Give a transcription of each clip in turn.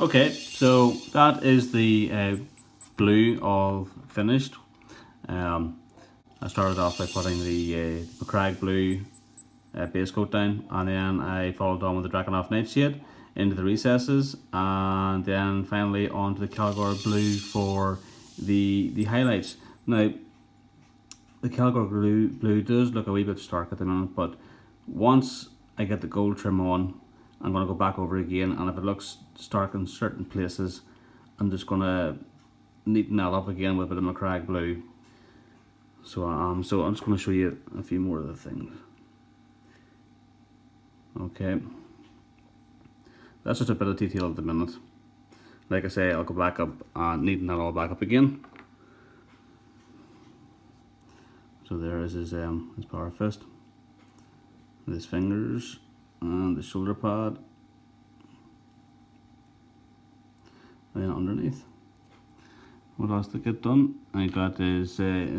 Okay, so that is the blue all finished. Um, I started off by putting the McCragg blue base coat down, and then I followed on with the Drakenhof Nightshade into the recesses, and then finally onto the Calgary blue for the highlights. Now, the Calgary blue does look a wee bit stark at the minute, but once I get the gold trim on, I'm going to go back over again, and if it looks stark in certain places, I'm just going to neaten that up again with a bit of McCragg blue. So I'm just going to show you a few more of the things. Okay, that's just a bit of detail at the minute. Like I say, I'll go back up and neaten that all back up again. So there is his power fist, his fingers, and the shoulder pad, and then underneath. What else to get done? I got his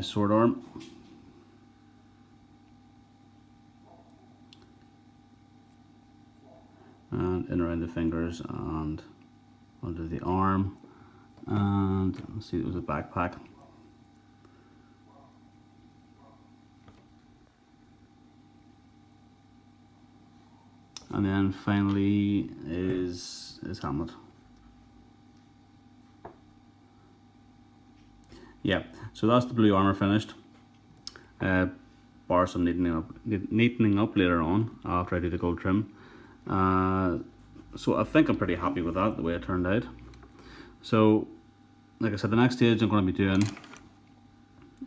sword arm. And in around the fingers and under the arm. And let's see, it was a backpack. And then finally is his helmet. Yeah, so that's the blue armor finished. Bar some neatening up later on after I do the gold trim. So I think I'm pretty happy with that, the way it turned out. So, like I said, the next stage I'm going to be doing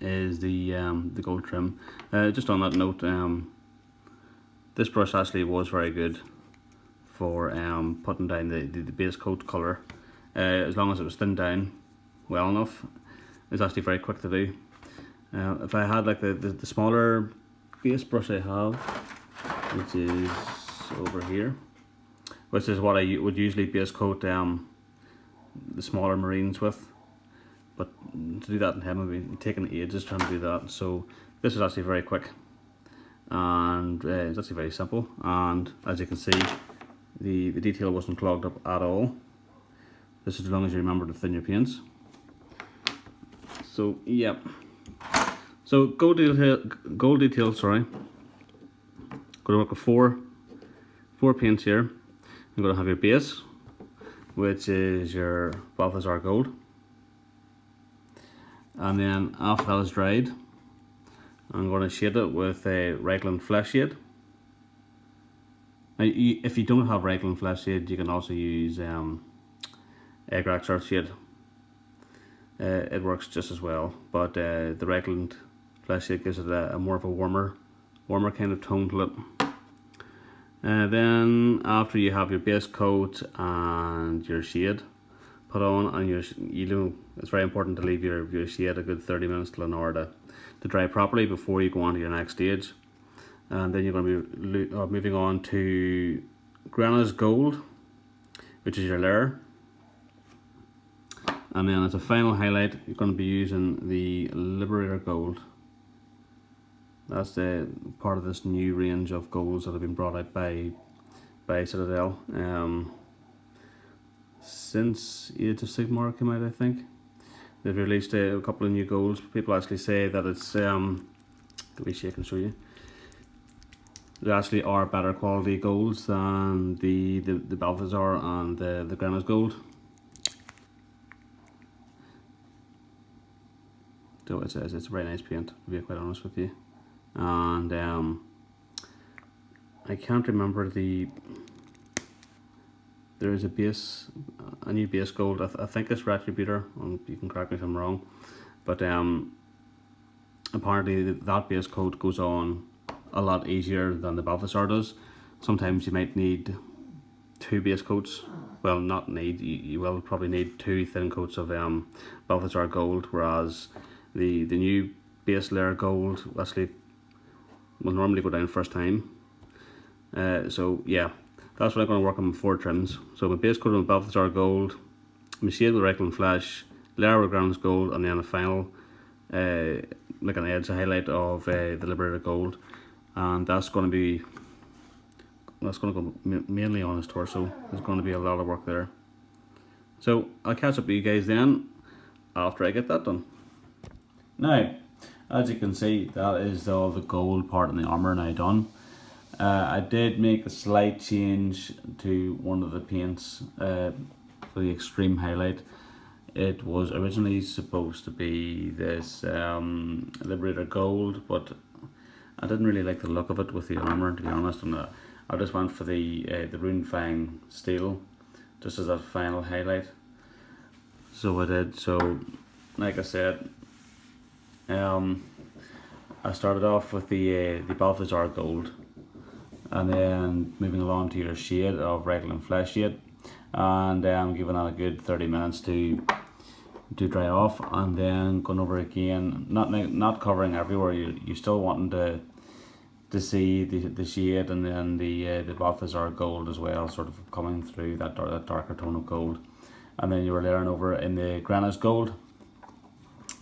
is the gold trim. Just on that note, this brush actually was very good for putting down the base coat colour. As long as it was thinned down well enough, it's actually very quick to do. If I had like the smaller base brush I have, which is over here, which is what I would usually base coat the smaller marines with, but to do that in him would be taking ages trying to do that. So this is actually very quick, and it's actually very simple, and as you can see, the detail wasn't clogged up at all. This is as long as you remember to thin your paints. So yeah, so gold detail, sorry, going to work with four paints here. You're going to have your base, which is your Balthazar gold, and then after that is dried, I'm going to shade it with a Raglan flesh shade. Now, if you don't have Raglan flesh shade, you can also use Egrax earth shade. It works just as well, but the Raglan flesh shade gives it a more of a warmer kind of tone to it. Then after you have your base coat and your shade put on, and it's very important to leave your shade a good 30 minutes to an hour to dry properly before you go on to your next stage. And then you're going to be moving on to Grana's gold, which is your layer. And then as a final highlight, you're going to be using the Liberator gold. That's the part of this new range of golds that have been brought out by Citadel since Age of Sigmar came out. I think they've released a couple of new golds. People actually say that it's let me shake and show you. There actually are better quality golds than the Balthazar and the Grana's gold. So it's a very nice paint, to be quite honest with you. And I can't remember there is a new base gold. I think it's Retributor. You can correct me if I'm wrong, but apparently that base coat goes on a lot easier than the Balthazar does. Sometimes you might need two base coats. Well, not need. You will probably need two thin coats of Balthazar gold, whereas the new base layer gold actually will normally go down first time. So yeah, that's what I'm going to work on with 4 trims. So my base coat with Balthazar gold, my shade with Raglan flesh, layer with Grana's gold, and then a final like an edge highlight of the Liberator gold, and that's going to go mainly on his torso. There's going to be a lot of work there. So I'll catch up with you guys then after I get that done. Now, as you can see, that is all the gold part in the armour now done. I did make a slight change to one of the paints for the extreme highlight. It was originally supposed to be this Liberator Gold, but I didn't really like the look of it with the armour, to be honest, and I just went for the Runefang Steel, just as a final highlight. So I did. So, like I said, I started off with the Balthazar Gold, and then moving along to your shade of Regular Flesh Shade, and giving that a good 30 minutes to dry off, and then going over again, not covering everywhere. You still wanting to see the shade, and then the Balthazar Gold as well, sort of coming through that darker tone of gold, and then you were layering over in the Granite Gold,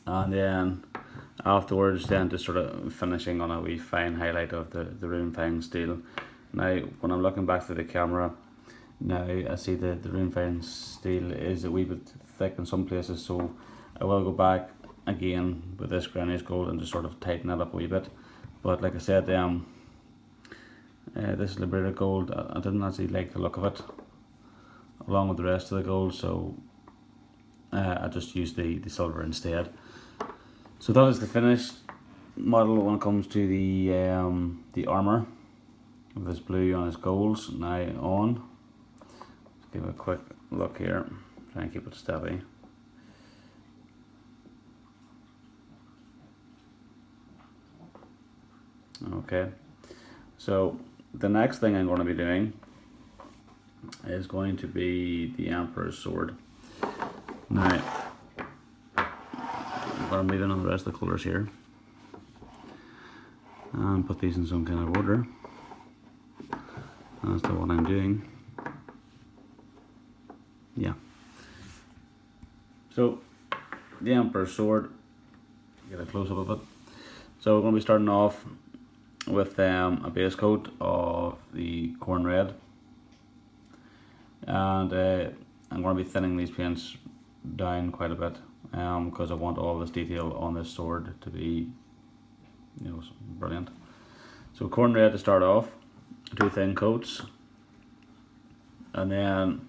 and then afterwards then just sort of finishing on a wee fine highlight of the Runefang Steel. Now when I'm looking back to the camera now, I see the Runefang Steel is a wee bit thick in some places, so I will go back again with this Granite Gold and just sort of tighten it up a wee bit. But like I said, this Liberator Gold, I didn't actually like the look of it along with the rest of the gold, so I just used the silver instead. So that is the finished model when it comes to the armour with this blue on its golds now on. Let's give it a quick look here, try and keep it steady. Okay, so the next thing I'm going to be doing is going to be the Emperor's Sword. Now, I'm leaving on the rest of the colours here and put these in some kind of order as to what I'm doing. Yeah. So, the Emperor's Sword, get a close up of it. So we're going to be starting off with a base coat of the Corn Red, and I'm going to be thinning these paints down quite a bit because I want all this detail on this sword to be, brilliant. So Corn Red to start off, 2 thin coats, and then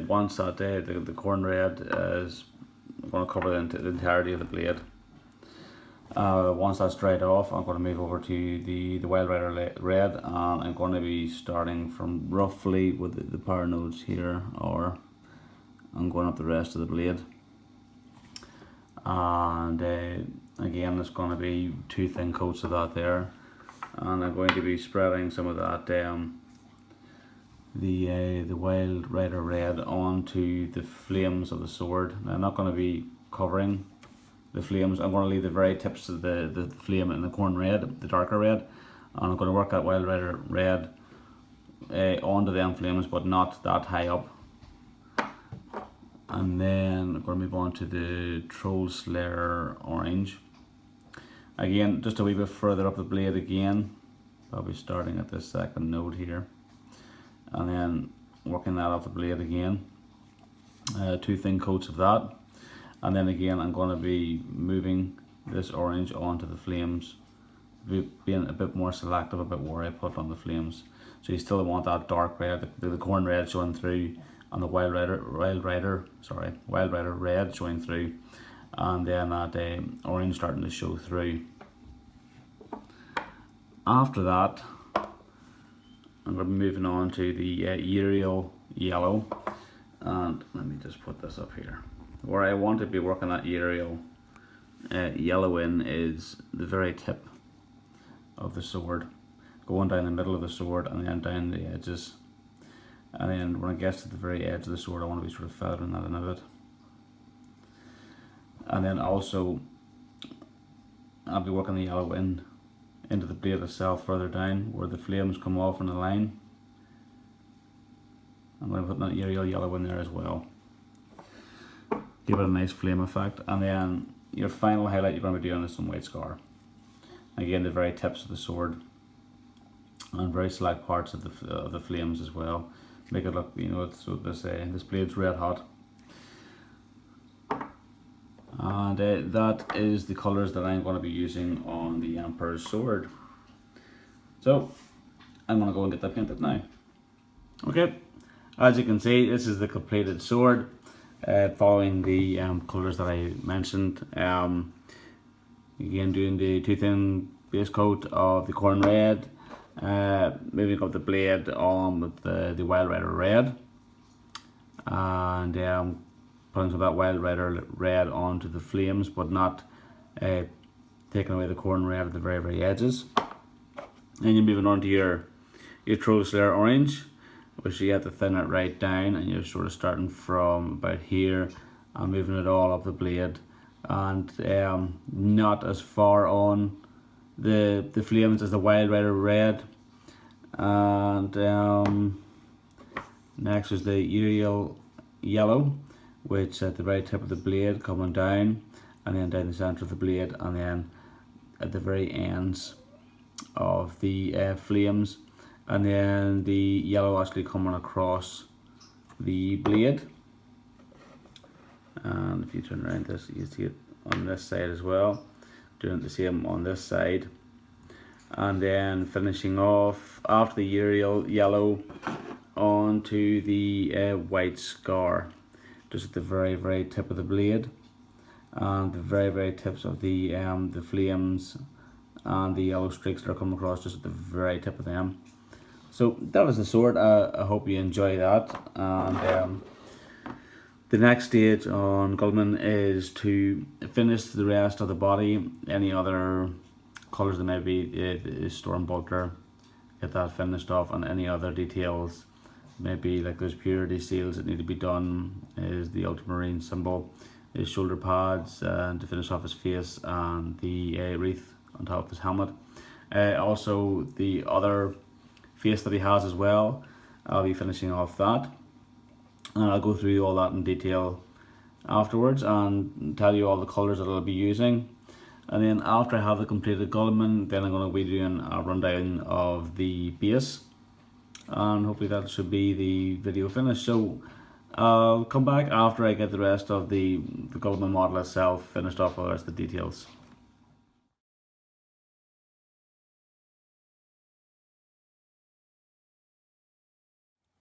once that the Corn Red is going to cover the entirety of the blade. Once that's dried off, I'm going to move over to the Wild Rider Red, and I'm going to be starting from roughly with the power nodes here, or I'm going up the rest of the blade. And again, there's going to be 2 thin coats of that there, and I'm going to be spreading some of that the Wild Rider Red onto the flames of the sword. Now, I'm not going to be covering the flames. I'm going to leave the very tips of the flame in the Corn Red, the darker red, and I'm going to work that Wild Rider Red onto them flames, but not that high up. And then I'm going to move on to the Troll Slayer Orange. Again, just a wee bit further up the blade again. I'll be starting at this second node here, and then working that off the blade again. 2 thin coats of that. And then again, I'm going to be moving this orange onto the flames, being a bit more selective about where I put on the flames. So you still want that dark red, the Corn Red showing through, and the Wild Rider Red showing through, and then that orange starting to show through. After that, I'm going to be moving on to the Aerial Yellow, and let me just put this up here. Where I want to be working that Aerial Yellow in is the very tip of the sword, going down the middle of the sword and then down the edges, and then when it gets to the very edge of the sword, I want to be sort of feathering that in a bit. And then also I'll be working the yellow into the blade itself further down where the flames come off in a line. I'm going to put that Aerial Yellow in there as well, give it a nice flame effect. And then your final highlight you're going to be doing is some White Scar. Again, the very tips of the sword and very select parts of the flames as well, make it look, you know, it's, so this blade's red hot. And that is the colours that I'm going to be using on the Emperor's sword. So I'm going to go and get that painted now. Okay, as you can see, this is the completed sword, following the colours that I mentioned. Again, doing the too-thin base coat of the corn red, moving up the blade on with the Wild Rider red, and putting some of that Wild Rider red onto the flames, but not taking away the corn red at the very edges. And you're moving on to your Troll Slayer orange, which you have to thin it right down, and you're sort of starting from about here and moving it all up the blade, and not as far on the flames as the Wild Rider red. And next is the Uriel yellow, which at the very tip of the blade coming down, and then down the centre of the blade, and then at the very ends of the flames, and then the yellow actually coming across the blade. And if you turn around this, you see it on this side as well, doing the same on this side, and then finishing off after the Uriel yellow onto the white scar, just at the very tip of the blade, and the very tips of the flames and the yellow streaks that are coming across just at the very tip of them. So that was the sword. I hope you enjoy that. And the next stage on Guilliman is to finish the rest of the body. Any other colours that may be the Storm Bolter, get that finished off, and any other details, maybe like those purity seals that need to be done, is the ultramarine symbol, his shoulder pads, and to finish off his face, and the wreath on top of his helmet. Also the other face that he has as well, I'll be finishing off that, and I'll go through all that in detail afterwards and tell you all the colours that I'll be using. And then after I have the completed Guilliman, then I'm going to be doing a rundown of the base, and hopefully that should be the video finished. So I'll come back after I get the rest of the Guilliman model itself finished off, all the rest of the details.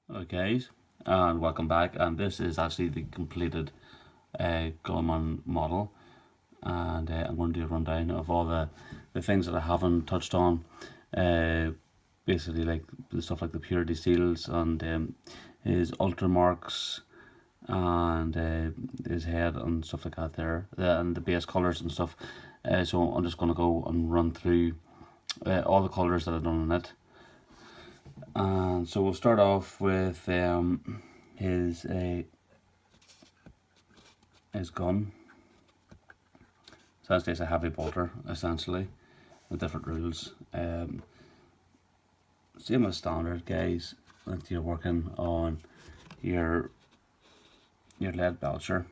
Okay guys, and welcome back, and this is actually the completed Guilliman model, and I'm going to do a rundown of all the things that I haven't touched on, basically like the stuff like the purity seals and his ultra marks and his head and stuff like that there, and the base colours and stuff. So I'm just going to go and run through all the colours that I've done in it. And so we'll start off with his gun. Essentially it's a heavy bolter, essentially, with different rules. Same as standard, guys, if you're working on your lead belcher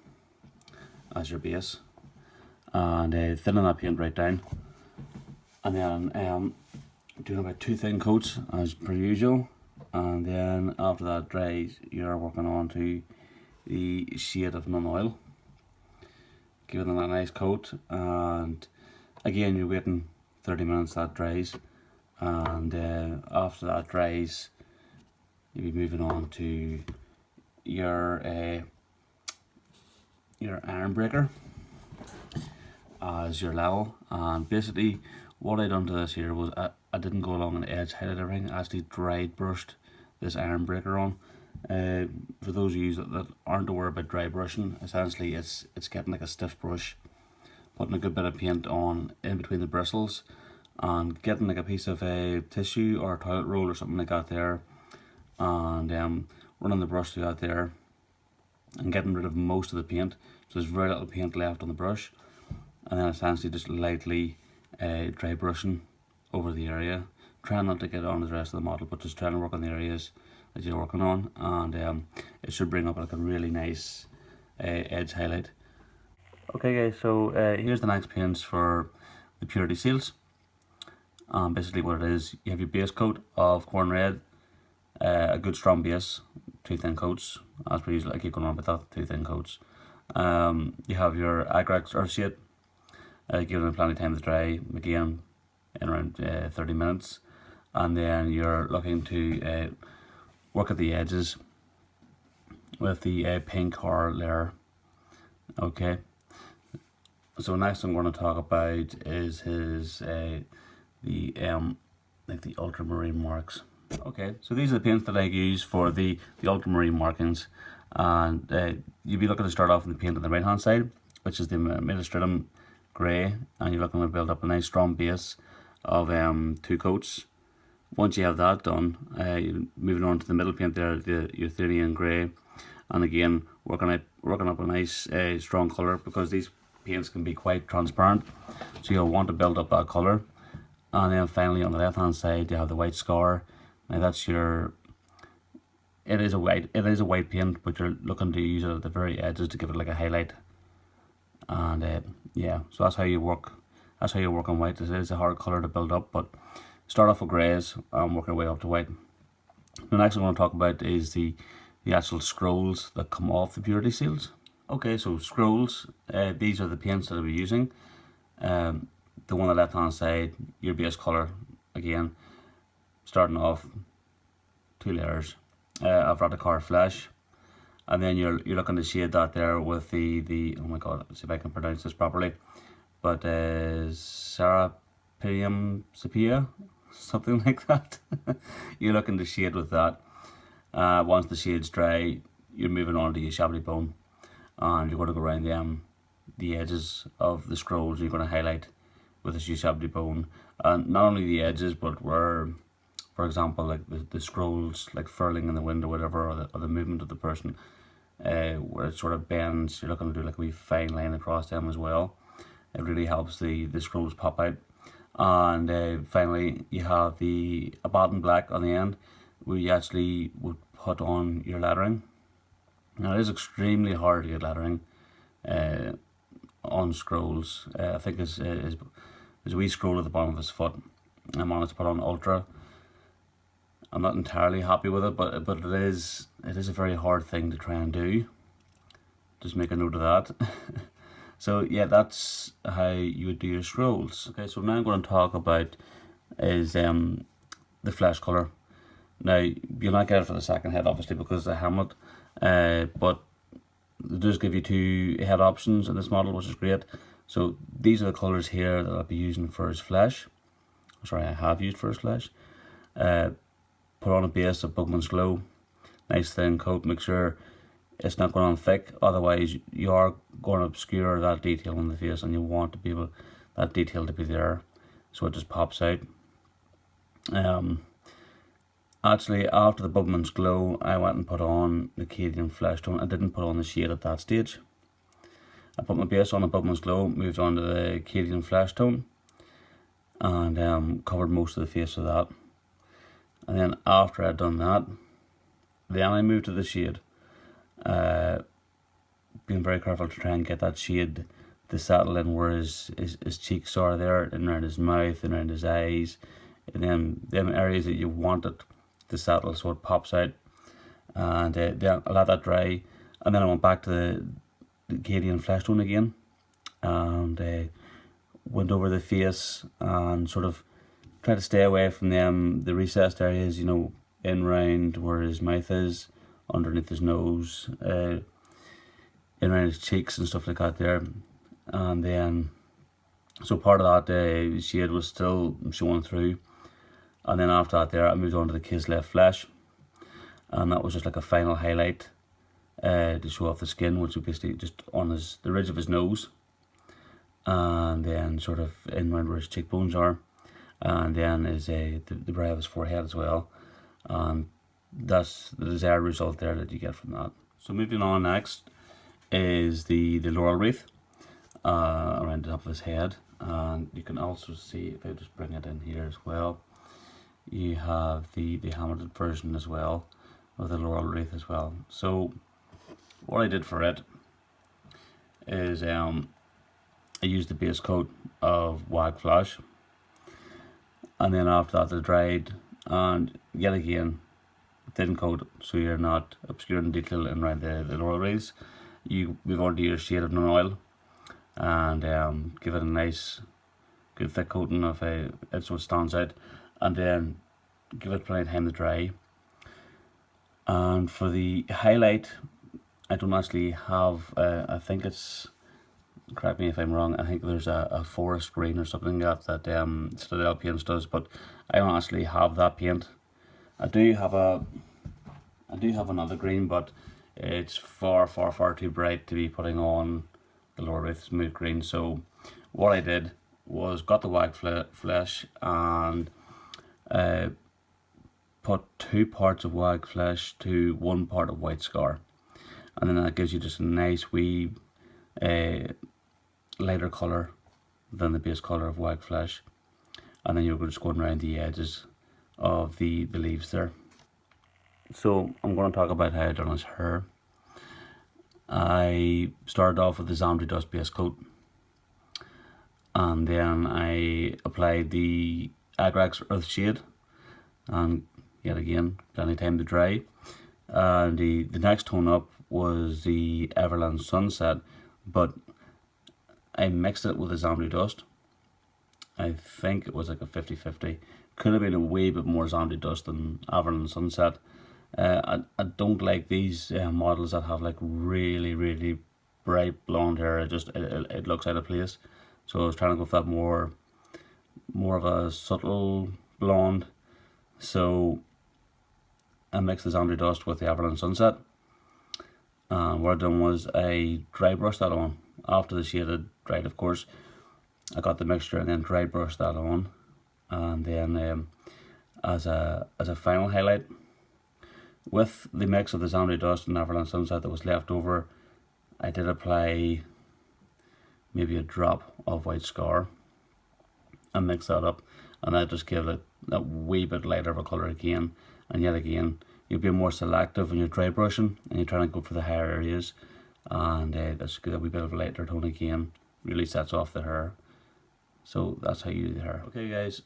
as your base, and thinning that paint right down, and then doing about 2 thin coats as per usual, and then after that dries, you're working on to the shade of non-oil, giving them a nice coat, and again you're waiting 30 minutes that dries, and after that dries you'll be moving on to your iron breaker as your level. And basically what I done to this here was I didn't go along an edge highlighter ring, I actually dry brushed this iron breaker on. For those of you that aren't aware about dry brushing, essentially it's getting like a stiff brush, putting a good bit of paint on in between the bristles, and getting like a piece of tissue or a toilet roll or something like that there, and running the brush through that there and getting rid of most of the paint, so there's very little paint left on the brush, and then essentially just lightly dry brushing over the area, trying not to get on the rest of the model, but just trying to work on the areas that you're working on, and it should bring up like a really nice edge highlight. Okay guys, so here's the next paints for the purity seals. Basically what it is, you have your base coat of corn red, a good strong base, 2 thin coats, as per usual. I keep going on about that, 2 thin coats. You have your acrylic earth shade, giving it plenty of time to dry, again in around 30 minutes, and then you're looking to work at the edges with the pink horror layer. Okay, so next I'm going to talk about is his like the ultramarine marks. Okay, so these are the paints that I use for the ultramarine markings, and you'll be looking to start off in the paint on the right hand side, which is the Middelstridum grey, and you're looking to build up a nice strong base of 2 coats. Once you have that done, you're moving on to the middle paint there, the Eutherian grey, and again working up a nice strong colour, because these paints can be quite transparent, so you'll want to build up that colour. And then finally on the left hand side you have the white scar. Now that's it is a white paint, but you're looking to use it at the very edges to give it like a highlight. And yeah, so that's how you work on white. It is a hard colour to build up, but start off with greys and work your way up to white. The next thing I want to talk about is the actual scrolls that come off the purity seals. Okay, so scrolls, these are the paints that I'll be using. The one on the left hand side, your base colour, again, starting off 2 layers of Radicar Flesh, and then you're looking to shade that there with the oh my god, let's see if I can pronounce this properly, but Serapium Sepia, something like that. You're looking to shade with that. Once the shade's dry, you're moving on to your Chablis Bone, and you're going to go around the edges of the scrolls. You're going to highlight with the Chablis Bone, and not only the edges, but where, for example, like the scrolls like furling in the wind or whatever, or the movement of the person, where it sort of bends. You're looking to do like a wee fine line across them as well. It really helps the scrolls pop out. And finally you have a bottom black on the end, where you actually would put on your lettering. Now it is extremely hard to get lettering on scrolls. I think there's a wee scroll at the bottom of his foot. I managed to put on Ultra. I'm not entirely happy with it, but it is a very hard thing to try and do. Just make a note of that. So yeah, that's how you would do your scrolls. Okay, so now I'm going to talk about is the flesh colour. Now you'll not get it for the second head, obviously, because of the helmet, but it does give you 2 head options in this model, which is great. So these are the colours here that I'll be using for his flesh. Sorry, I have used for his flesh. Put on a base of Bugman's Glow, nice thin coat. Make sure it's not going on thick, otherwise you are going to obscure that detail on the face, and you want to be able that detail to be there, so it just pops out. Actually, after the Bugman's Glow, I went and put on the Cadian Flesh Tone. I didn't put on the shade at that stage. I put my base on the Bugman's Glow, moved on to the Cadian Flesh Tone, and covered most of the face with that. And then after I'd done that, then I moved to the shade, being very careful to try and get that shade to settle in where his cheeks are there, and around his mouth, and around his eyes, and then them areas that you want it to settle so it pops out. And then I let that dry, and then I went back to the Cadian Flesh Tone again, and went over the face and sort of try to stay away from the recessed areas, you know, in round where his mouth is, underneath his nose, in around his cheeks and stuff like that there. And then, so part of that shade was still showing through. And then after that there, I moved on to the Kislev Flesh, and that was just like a final highlight to show off the skin, which was basically just on the ridge of his nose, and then sort of in round where his cheekbones are, and then is the brow of his forehead as well. And that's the desired result there that you get from that. So moving on, next is the laurel wreath around the top of his head, and you can also see, if I just bring it in here as well, you have the helmeted version as well of the laurel wreath as well. So what I did for it is I used the base coat of Wag Flash, and then after that I dried, and yet again thin coat so you're not obscuring detail in around the lower rays. You move on to your shade of non-oil and give it a nice good thick coating of it so it stands out, and then give it plenty of time to dry. And for the highlight, I don't actually have, I think it's, correct me if I'm wrong, I think there's a forest green or something like that Citadel Paints does, but I don't actually have that paint. I do have another green, but it's far too bright to be putting on the lower with smooth green. So what I did was got the wag flesh and put 2 parts of wag flesh to 1 part of white scar, and then that gives you just a nice wee lighter colour than the base colour of wag flesh. And then you're just going around the edges of the leaves there. So I'm going to talk about how I done his hair. I started off with the Zamdry Dust base coat, and then I applied the Agrax Earth Shade, and yet again plenty of time to dry. And the next tone up was the Everland Sunset, but I mixed it with the Zamdry Dust. I think it was like a 50-50. Could have been a way bit more Zamdry Dust than Everland Sunset. I don't like these models that have like really bright blonde hair. It looks out of place. So I was trying to go for that more of a subtle blonde. So I mixed the Zamdry Dust with the Everland Sunset. What I done was I dry brushed that on. After the shade had dried, of course, I got the mixture and then dry brushed that on. And then as a final highlight, with the mix of the Zamdry Dust and Everland Sunset that was left over, I did apply maybe a drop of white scar and mix that up, and that just gave it that wee bit lighter of a colour again. And yet again, you'll be more selective when you're dry brushing and you're trying to go for the higher areas, and that's good. A wee bit of a lighter tone again really sets off the hair. So that's how you do the hair. Okay guys,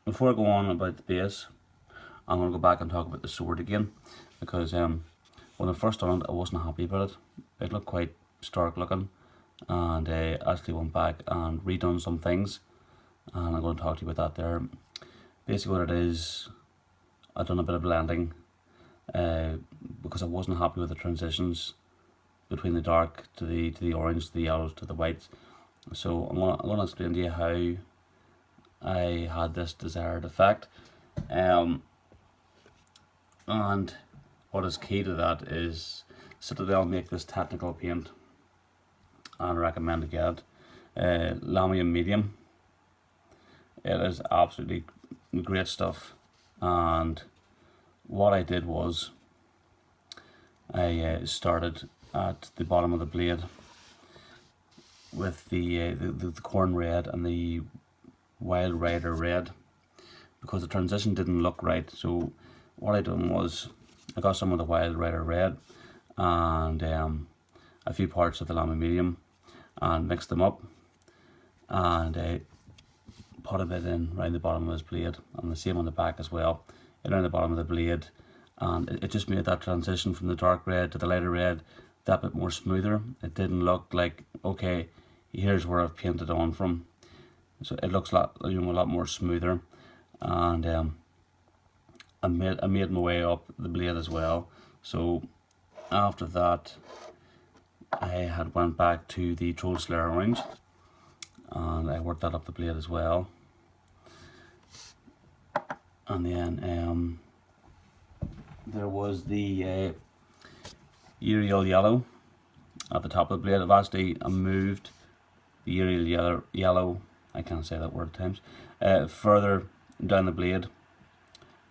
before I go on about the base, I'm going to go back and talk about the sword again, because when I first done it I wasn't happy about it. It looked quite stark looking, and I actually went back and redone some things, and I'm going to talk to you about that there. Basically what it is, I've done a bit of blending because I wasn't happy with the transitions between the dark to the orange, to the yellows, to the whites. So I'm going to explain to you how I had this desired effect. And what is key to that is Citadel make this technical paint, and I recommend to get Lamium Medium. It is absolutely great stuff. And what I did was I started at the bottom of the blade with the corn red and the Wild Rider red, because the transition didn't look right. So what I done was I got some of the Wild Rider red and a few parts of the Lamium Medium and mixed them up, and put a bit in around the bottom of his blade, and the same on the back as well, in around the bottom of the blade. And it just made that transition from the dark red to the lighter red that bit more smoother. It didn't look like, okay, here's where I've painted on from. So it looks a lot more smoother. And I made my way up the blade as well. So after that, I had went back to the Troll Slayer orange, and I worked that up the blade as well. And then there was the Uriel yellow at the top of the blade. I've actually moved the Uriel yellow, I can't say that word at times, further down the blade,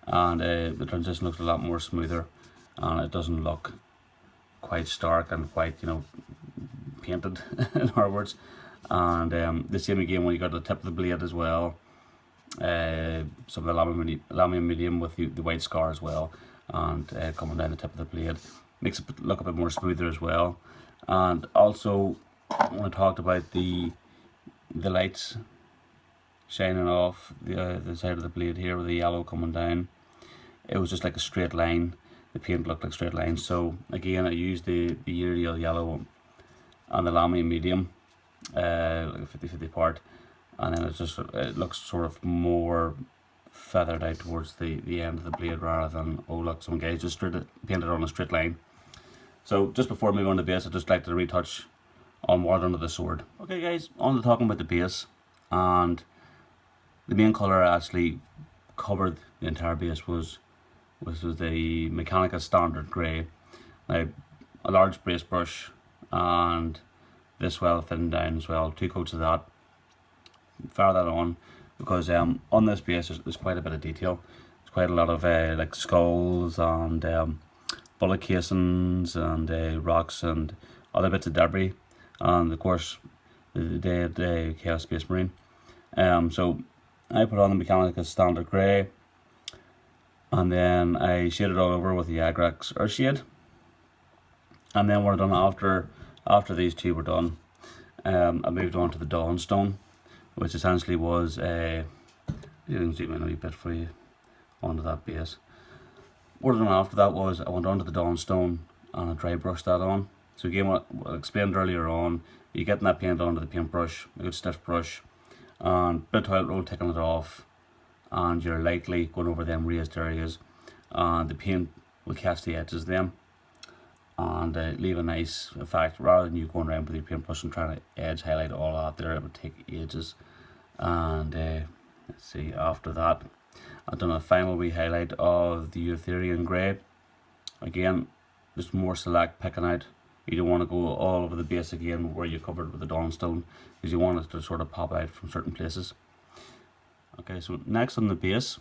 and the transition looks a lot more smoother, and it doesn't look quite stark and quite, painted in other words. And the same again when you got the tip of the blade as well, some of the Lamium Medium with the white scar as well, and coming down the tip of the blade makes it look a bit more smoother as well. And also when I talked about the lights shining off the side of the blade here with the yellow coming down, it was just like a straight line. The paint looked like straight lines. So again, I used the Uriel yellow and the Lamy medium, like a 50-50 part, and then it looks sort of more feathered out towards the end of the blade, rather than, oh look, some guys just painted on a straight line. So just before moving on to base, I'd just like to retouch on what under the sword. Okay guys, on to talking about the base, and the main colour actually covered the entire base was the Mechanica standard grey. Now, a large brace brush and this well thinned down as well, 2 coats of that. Fire that on, because on this base there's quite a bit of detail. There's quite a lot of like skulls and bullet casings and rocks and other bits of debris, and of course the dead Chaos Space Marine. So I put on the Mechanica standard grey, and then I shaded all over with the Agrax Earth Shade. And then we're done after these two were done. I moved on to the Dawnstone, which essentially was a, you can zoom in a wee bit for you onto that base. What I done after that was I went on to the Dawnstone and I dry brushed that on. So again, what I explained earlier on, you getting that paint onto the paintbrush, a good stiff brush, and bit of toilet roll, taking it off, and you're lightly going over them raised areas, and the paint will catch the edges of them and leave a nice effect, rather than you going around with your paintbrush and trying to edge highlight all out there. It would take ages. And let's see, after that I've done a final wee highlight of the Eutherian grey. Again, just more select, picking out. You don't want to go all over the base again where you covered with the Dawnstone, because you want it to sort of pop out from certain places. Okay, so next on the base,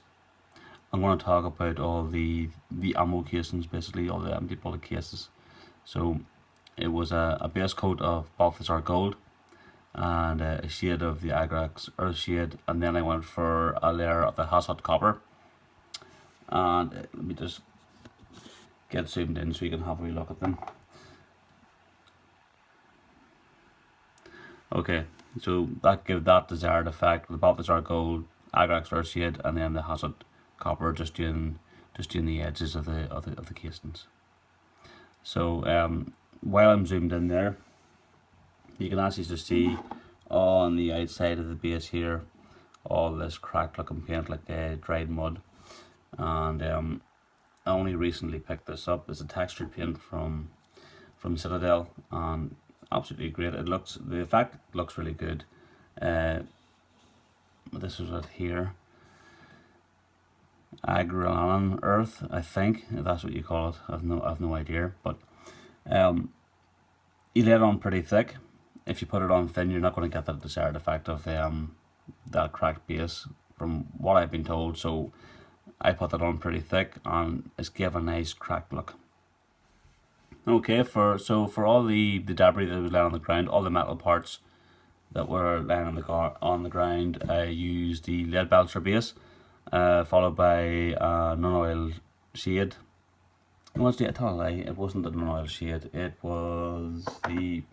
I'm going to talk about all the ammo casings, basically all the empty bullet cases. So it was a base coat of Balthazar Gold and a shade of the Agrax Earth Shade, and then I went for a layer of the Hassot Copper. And let me just get zoomed in so you can have a wee look at them. Okay, so that gave that desired effect with the Balthazar Gold, Agrax Earth Shade, and then the Hassot Copper just doing the edges of the casings. So while I'm zoomed in there, you can actually just see on the outside of the base here all this cracked looking paint, like dried mud. And I only recently picked this up. It's a textured paint from Citadel, and absolutely great. The effect looks really good. This is it here, Agralan Earth, I think, if that's what you call it. I've no idea, but you lay it on pretty thick. If you put it on thin, you're not going to get that desired effect of that cracked base, from what I've been told. So I put that on pretty thick, and it's gave a nice cracked look. Okay, for all the debris that was laying on the ground, all the metal parts that were laying on the ground, I used the Lead Belcher base, followed by a non-oil shade. No, actually, I tell a lie, it wasn't the non-oil shade, it was the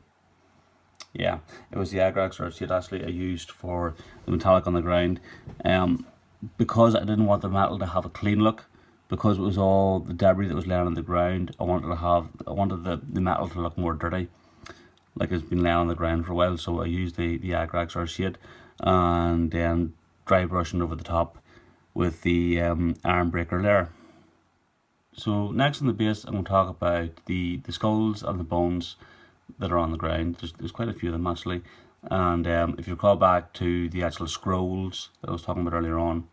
Agrax Earth Shade actually I used for the metallic on the ground, because I didn't want the metal to have a clean look, because it was all the debris that was laying on the ground. I wanted the metal to look more dirty, like it's been laying on the ground for a while. So I used the Agrax Earth Shade, and then dry brushing over the top with the Iron Breaker layer. So next on the base, I'm going to talk about the skulls and the bones that are on the ground. There's quite a few of them actually, and if you recall back to the actual scrolls that I was talking about earlier on,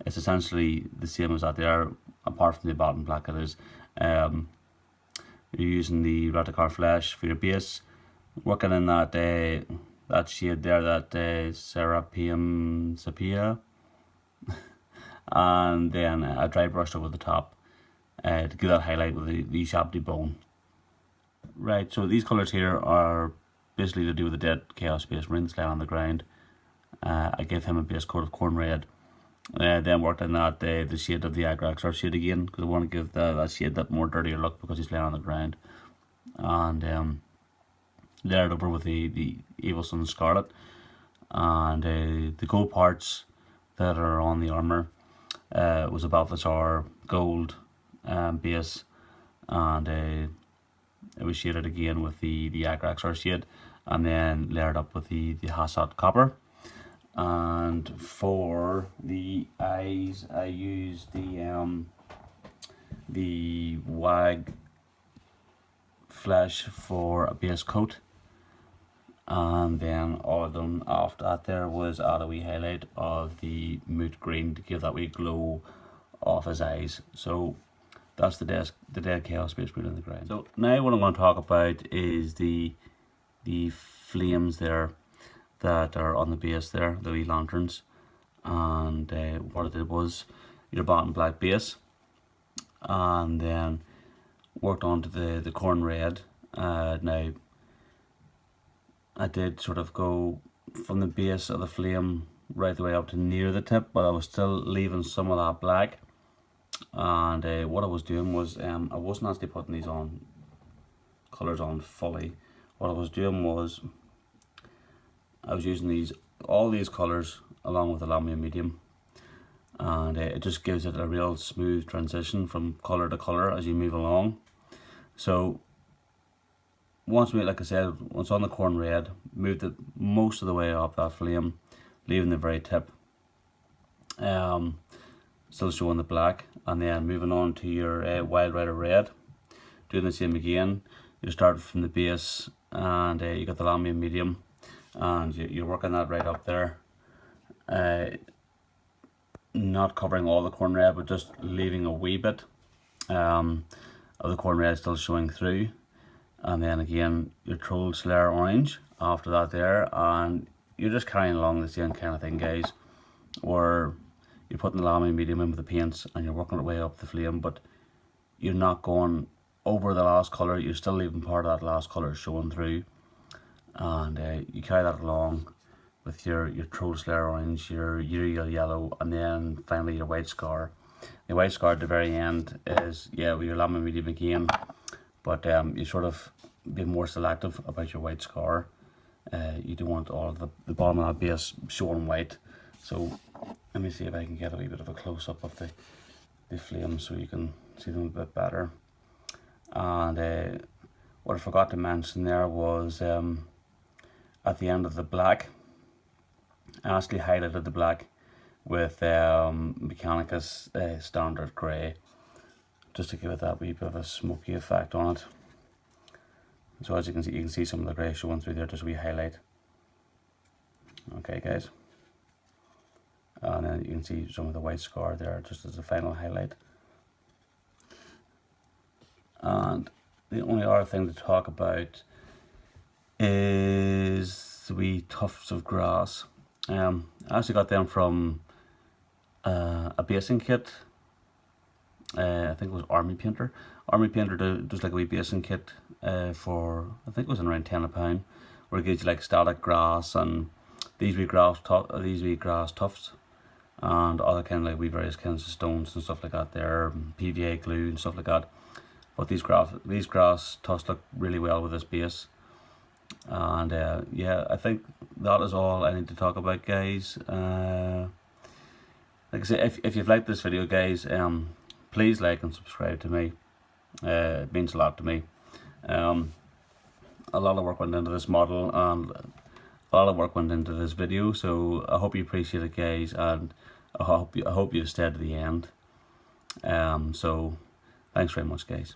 it's essentially the same as that there, apart from the bottom black. It is. You're using the Raticar Flesh for your base, working in that shade there, that Serapeum Sepia, and then I dry brushed over the top to give that highlight with the Shabty bone. Right, so these colours here are basically to do with the dead Chaos Space Marines laying on the ground. I gave him a base coat of corn red. Then worked in that the shade of the Agrax Earth Shade again, because I want to give that shade that more dirtier look, because he's laying on the ground. And layered over with the Evil Sun Scarlet, and the gold parts that are on the armour It was a Balthasar gold base, and it was shaded again with the Agraxar shade, and then layered up with the Hassat copper. And for the eyes, I used the WAG flesh for a base coat, and then all done after that there was add a wee highlight of the moot green to give that wee glow off his eyes. So that's the Dead Chaos base build in the ground. So now what I'm going to talk about is the flames there that are on the base there, the wee lanterns. And what I did was your bottom black base, and then worked onto the corn red. Now I did sort of go from the base of the flame right the way up to near the tip, but I was still leaving some of that black. And what I was doing was I wasn't actually putting these colours on fully. What I was doing was I was using all these colours along with the Lamium medium, and it just gives it a real smooth transition from colour to colour as you move along. So once like I said, once on the corn red, moved it most of the way up that flame, leaving the very tip, still showing the black, and then moving on to your Wild Rider red, doing the same again. You start from the base, and you got the Lamium medium, and you're working that right up there, not covering all the corn red, but just leaving a wee bit of the corn red still showing through. And then again your Troll Slayer orange after that there, and you're just carrying along the same kind of thing, guys, where you're putting the Lamium medium in with the paints and you're working your way up the flame, but you're not going over the last colour, you're still leaving part of that last colour showing through. And you carry that along with your Troll Slayer orange, your Uriel yellow, and then finally your white scar. The white scar at the very end is, yeah, with your Lamium medium again, but you sort of be more selective about your white scar. You don't want all of the bottom of that base showing white. So let me see if I can get a wee bit of a close-up of the flames so you can see them a bit better. And what I forgot to mention there was at the end of the black, I actually highlighted the black with Mechanicus Standard Grey, just to give it that wee bit of a smoky effect on it. So as you can see some of the grey showing through there, just a wee highlight. Okay guys, and then you can see some of the white scar there just as a final highlight. And the only other thing to talk about is the wee tufts of grass. I actually got them from a basing kit. I think it was Army Painter. Army Painter does like a wee basing kit for, I think it was around £10 a pound, where it gives you like static grass and these wee grass tufts and other kind of like wee various kinds of stones and stuff like that there, PVA glue and stuff like that. But these grass tufts look really well with this base. And yeah, I think that is all I need to talk about, guys. Like I say, if you've liked this video, guys, please like and subscribe to me. It means a lot to me. A lot of work went into this model and a lot of work went into this video, so I hope you appreciate it, guys, and I hope you've stayed to the end. So thanks very much, guys.